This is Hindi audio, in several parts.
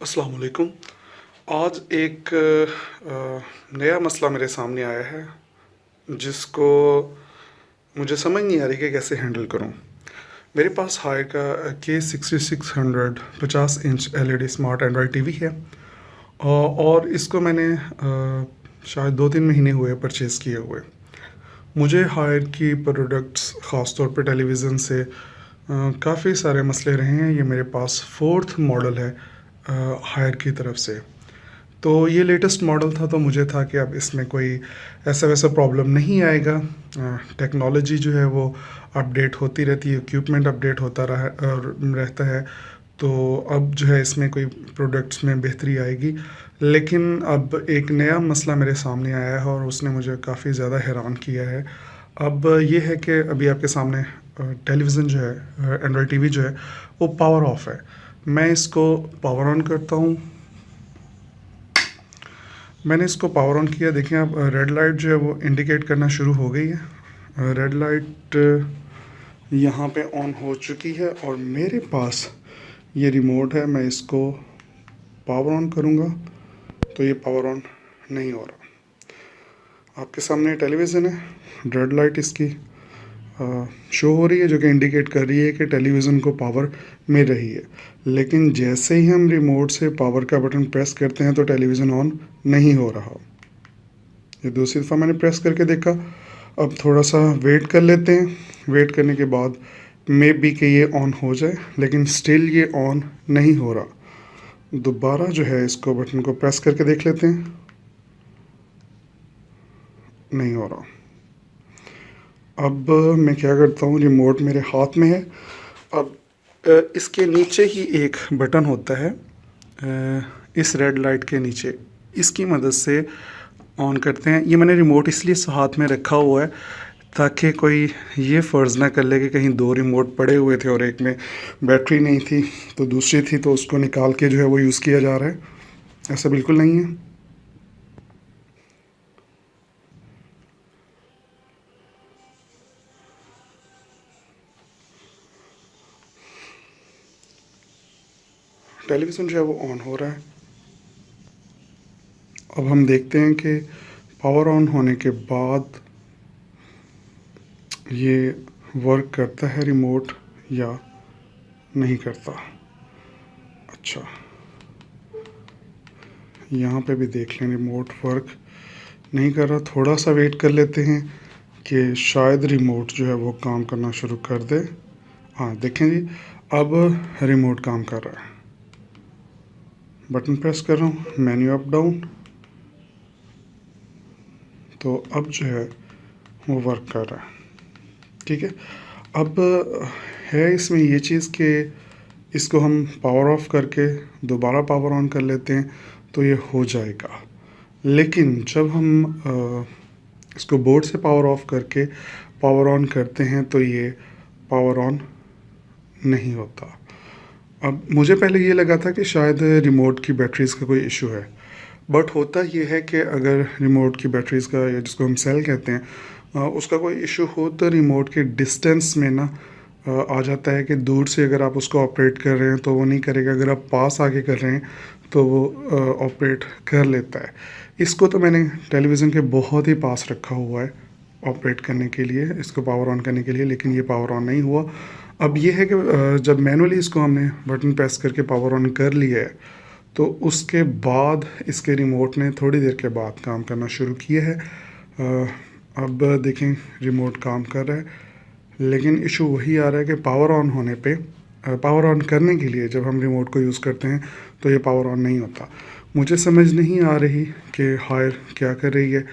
अस्सलाम वालेकुम। आज एक नया मसला मेरे सामने आया है जिसको मुझे समझ नहीं आ रही कि कैसे हैंडल करूं। मेरे पास हायर का K6600 50 inch LED smart Android TV है। और इसको मैंने शायद 2-3 महीने हुए परचेज़ किए हुए। मुझे हायर की प्रोडक्ट्स ख़ास तौर पे टेलीविज़न से काफ़ी सारे मसले रहे हैं। ये मेरे पास फोर्थ मॉडल है हायर की तरफ से। तो ये लेटेस्ट मॉडल था, तो मुझे था कि अब इसमें कोई ऐसा वैसा प्रॉब्लम नहीं आएगा। टेक्नोलॉजी जो है वो अपडेट होती रहती है, इक्विपमेंट अपडेट होता रहता है। तो अब जो है इसमें कोई प्रोडक्ट्स में बेहतरी आएगी। लेकिन अब एक नया मसला मेरे सामने आया है और उसने मुझे काफ़ी ज़्यादा हैरान किया है। अब ये है कि अभी आपके सामने टेलीविज़न जो है, एंड्रॉयड टीवी जो है वो पावर ऑफ है। मैं इसको पावर ऑन करता हूँ। मैंने इसको पावर ऑन किया। देखिए आप, रेड लाइट जो है वो इंडिकेट करना शुरू हो गई है। रेड लाइट यहाँ पे ऑन हो चुकी है और मेरे पास ये रिमोट है। मैं इसको पावर ऑन करूँगा तो ये पावर ऑन नहीं हो रहा। आपके सामने टेलीविज़न है, रेड लाइट इसकी शो हो रही है जो कि इंडिकेट कर रही है कि टेलीविज़न को पावर मिल रही है। लेकिन जैसे ही हम रिमोट से पावर का बटन प्रेस करते हैं तो टेलीविज़न ऑन नहीं हो रहा। ये दूसरी दफ़ा मैंने प्रेस करके देखा। अब थोड़ा सा वेट कर लेते हैं। वेट करने के बाद मे बी कि ये ऑन हो जाए, लेकिन स्टिल ये ऑन नहीं हो रहा। दोबारा जो है इसको बटन को प्रेस करके देख लेते हैं, नहीं हो रहा। अब मैं क्या करता हूँ, रिमोट मेरे हाथ में है। अब इसके नीचे ही एक बटन होता है, इस रेड लाइट के नीचे, इसकी मदद से ऑन करते हैं। ये मैंने रिमोट इसलिए हाथ में रखा हुआ है ताकि कोई ये फ़र्ज़ ना कर ले कि कहीं दो रिमोट पड़े हुए थे और एक में बैटरी नहीं थी तो दूसरी थी तो उसको निकाल के जो है वो यूज़ किया जा रहा है। ऐसा बिल्कुल नहीं है। टेलीविज़न जो है वो ऑन हो रहा है। अब हम देखते हैं कि पावर ऑन होने के बाद ये वर्क करता है रिमोट या नहीं करता। अच्छा, यहाँ पे भी देख लें रिमोट वर्क नहीं कर रहा। थोड़ा सा वेट कर लेते हैं कि शायद रिमोट जो है वो काम करना शुरू कर दे। हाँ देखें जी, अब रिमोट काम कर रहा है। बटन प्रेस कर रहा हूँ, मेन्यू अप डाउन, तो अब जो है वो वर्क कर रहा है। ठीक है। अब है इसमें ये चीज़ कि इसको हम पावर ऑफ करके दोबारा पावर ऑन कर लेते हैं तो ये हो जाएगा। लेकिन जब हम इसको बोर्ड से पावर ऑफ करके पावर ऑन करते हैं तो ये पावर ऑन नहीं होता। अब मुझे पहले ये लगा था कि शायद रिमोट की बैटरीज़ का कोई इशू है, बट होता ये है कि अगर रिमोट की बैटरीज़ का, या जिसको हम सेल कहते हैं, उसका कोई इशू हो तो रिमोट के डिस्टेंस में ना आ जाता है कि दूर से अगर आप उसको ऑपरेट कर रहे हैं तो वो नहीं करेगा, अगर आप पास आके कर रहे हैं तो वो ऑपरेट कर लेता है। इसको तो मैंने टेलीविज़न के बहुत ही पास रखा हुआ है ऑपरेट करने के लिए, इसको पावर ऑन करने के लिए, लेकिन ये पावर ऑन नहीं हुआ। अब ये है कि जब मैनुअली इसको हमने बटन प्रेस करके पावर ऑन कर लिया है तो उसके बाद इसके रिमोट ने थोड़ी देर के बाद काम करना शुरू किया है। अब देखें रिमोट काम कर रहा है, लेकिन इशू वही आ रहा है कि पावर ऑन होने पे, पावर ऑन करने के लिए जब हम रिमोट को यूज़ करते हैं तो ये पावर ऑन नहीं होता। मुझे समझ नहीं आ रही कि हायर क्या कर रही है।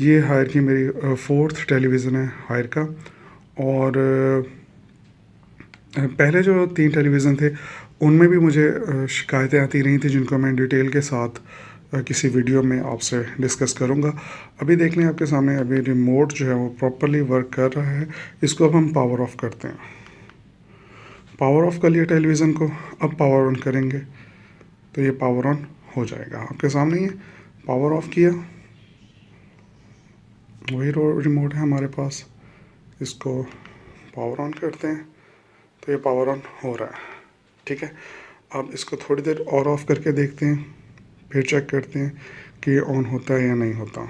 ये हायर की मेरी फोर्थ टेलीविज़न है हायर का। और पहले जो 3 टेलीविज़न थे उनमें भी मुझे शिकायतें आती रही थी, जिनको मैं डिटेल के साथ किसी वीडियो में आपसे डिस्कस करूंगा। अभी देख लें आपके सामने, अभी रिमोट जो है वो प्रॉपर्ली वर्क कर रहा है। इसको अब हम पावर ऑफ करते हैं। पावर ऑफ कर लिया टेलीविज़न को, अब पावर ऑन करेंगे तो ये पावर ऑन हो जाएगा। आपके सामने ही है, पावर ऑफ किया, वही रिमोट है हमारे पास। इसको पावर ऑन करते हैं तो ये पावर ऑन हो रहा है। ठीक है। अब इसको थोड़ी देर और ऑफ करके देखते हैं, फिर चेक करते हैं कि ये ऑन होता है या नहीं होता।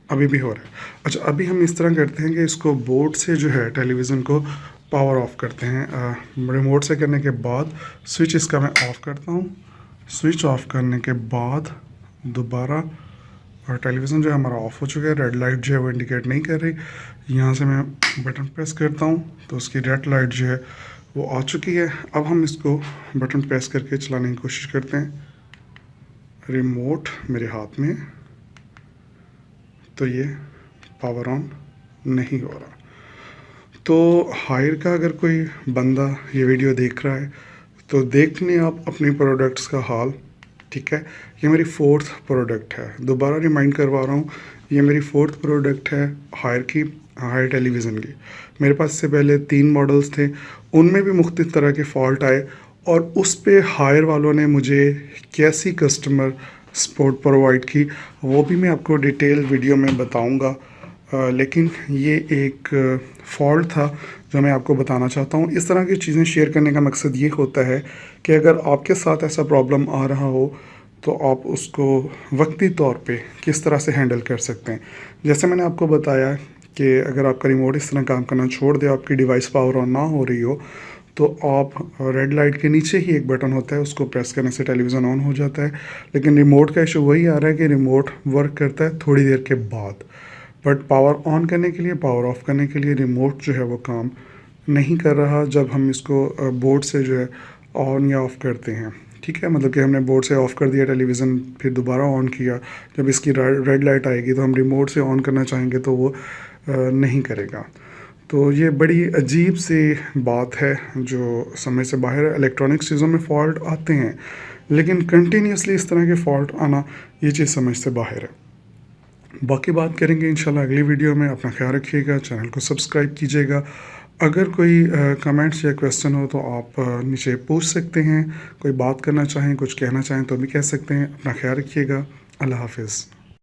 अभी भी हो रहा है। अच्छा, अभी हम इस तरह करते हैं कि इसको बोर्ड से जो है टेलीविज़न को पावर ऑफ करते हैं। रिमोट से करने के बाद स्विच इसका मैं ऑफ़ करता हूँ। स्विच ऑफ करने के बाद दोबारा और टेलीविज़न जो है हमारा ऑफ़ हो चुका है। रेड लाइट जो है वो इंडिकेट नहीं कर रही। यहाँ से मैं बटन प्रेस करता हूँ तो उसकी रेड लाइट जो है वो आ चुकी है। अब हम इसको बटन प्रेस करके चलाने की कोशिश करते हैं। रिमोट मेरे हाथ में, तो ये पावर ऑन नहीं हो रहा। तो हायर का अगर कोई बंदा ये वीडियो देख रहा है तो देख लें आप अपनी प्रोडक्ट्स का हाल, ठीक है। ये मेरी 4th प्रोडक्ट है, दोबारा रिमाइंड करवा रहा हूँ, ये मेरी 4th प्रोडक्ट है हायर की, हायर टेलीविज़न की। मेरे पास इससे पहले 3 मॉडल्स थे, उनमें भी मुख्तलिफ तरह के फ़ॉल्ट आए और उस पे हायर वालों ने मुझे कैसी कस्टमर सपोर्ट प्रोवाइड की वो भी मैं आपको डिटेल वीडियो में बताऊँगा। लेकिन ये एक फ़ॉल्ट था जो मैं आपको बताना चाहता हूँ। इस तरह की चीज़ें शेयर करने का मकसद ये होता है कि अगर आपके साथ ऐसा प्रॉब्लम आ रहा हो तो आप उसको वक्ती तौर पे किस तरह से हैंडल कर सकते हैं। जैसे मैंने आपको बताया कि अगर आपका रिमोट इस तरह काम करना छोड़ दे, आपकी डिवाइस पावर ऑन ना हो रही हो, तो आप रेड लाइट के नीचे ही एक बटन होता है, उसको प्रेस करने से टेलीविज़न ऑन हो जाता है। लेकिन रिमोट का इशू वही आ रहा है कि रिमोट वर्क करता है थोड़ी देर के बाद, बट पावर ऑन करने के लिए, पावर ऑफ करने के लिए रिमोट जो है वो काम नहीं कर रहा जब हम इसको बोर्ड से जो है ऑन या ऑफ़ करते हैं, ठीक है। मतलब कि हमने बोर्ड से ऑफ़ कर दिया टेलीविज़न, फिर दोबारा ऑन किया, जब इसकी रेड लाइट आएगी तो हम रिमोट से ऑन करना चाहेंगे तो वो नहीं करेगा। तो ये बड़ी अजीब सी बात है जो समझ से बाहर है। इलेक्ट्रॉनिक्स चीज़ों में फ़ॉल्ट आते हैं, लेकिन कंटिन्यूसली इस तरह के फ़ॉल्ट आना, ये चीज़ समझ से बाहर है। बाकी बात करेंगे इंशाल्लाह अगली वीडियो में। अपना ख्याल रखिएगा, चैनल को सब्सक्राइब कीजिएगा। अगर कोई कमेंट्स या क्वेश्चन हो तो आप नीचे पूछ सकते हैं। कोई बात करना चाहें, कुछ कहना चाहें तो भी कह सकते हैं। अपना ख्याल रखिएगा। अल्लाह हाफ़िज़।